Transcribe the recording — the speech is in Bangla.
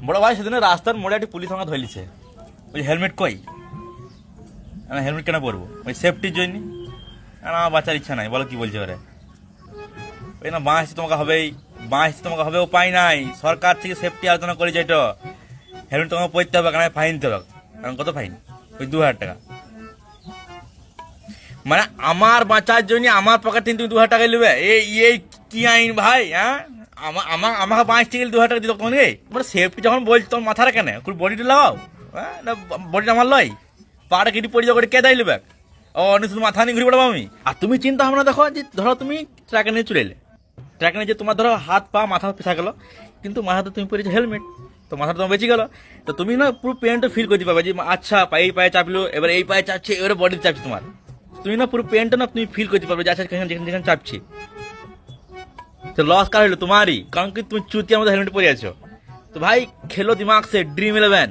বড় ভাই সেদিন রাস্তার মোড়ে একটি পুলিশ আমাকে ধরলিছে, ওই হেলমেট কই, আমি হেলমেট কেন পরবো? ওই সেফটির জন্য। আমার বাঁচার ইচ্ছা নাই, বলো কি বলছে ওরে? ওই না বাঁশ তোমাকে হবেই, বাঁশ তোমাকে হবে, উপায় নাই। সরকার থেকে সেফটি আলোচনা করে যেটা হেলমেট তোমাকে পরতে হবে, কারণ ফাইন দিতে হবে। কারণ কত ফাইন? ওই 2000 টাকা। মানে আমার বাঁচার জন্য আমার পকেট থেকে তুমি 2000 টাকা নেবে? এই কি আইন ভাই? হ্যাঁ, আমাকে বাঁচতে গেলে 2000 টাকা দিত তোমাকে? মানে সেফটি যখন বলছি তখন মাথাটা কেন বডিটা লাগাও? হ্যাঁ, না বডিটা আমার লয়, পাড়া কেটে পড়ে যাবো, কে দায় নেবে? ও অন্য শুধু মাথা নিয়ে ঘুরে পড়াবো আমি? আর তুমি চিন্তা ভাবনা দেখো, যে ধরো তুমি ট্রাকে নিয়ে চলে এলে, ট্রাকে নিয়ে যে তোমার ধরো হাত পা মাথা পেছা গেল, কিন্তু মাথাতে তুমি পরেছো হেলমেট, তো মাথাটা তোমার বেঁচে গেল। তো তুমি না পুরো পেনটা ফিল করতে পারবে যে আচ্ছা এই পায়ে চাপলো, এবার এই পায়ে চাপছে, এবারে বডিতে চাপছে তোমার। তুমি না পুরো পেনটা না তুমি ফিল করতে পারবে যে আচ্ছা যেখানে যেখানে চাপছি। তো লস কার হলো? তোমারই, কারণ কি তুমি চুতি আমাদের হেলমেট পরে আছো। তো ভাই খেলো দিমাগ সে, ড্রিম 11।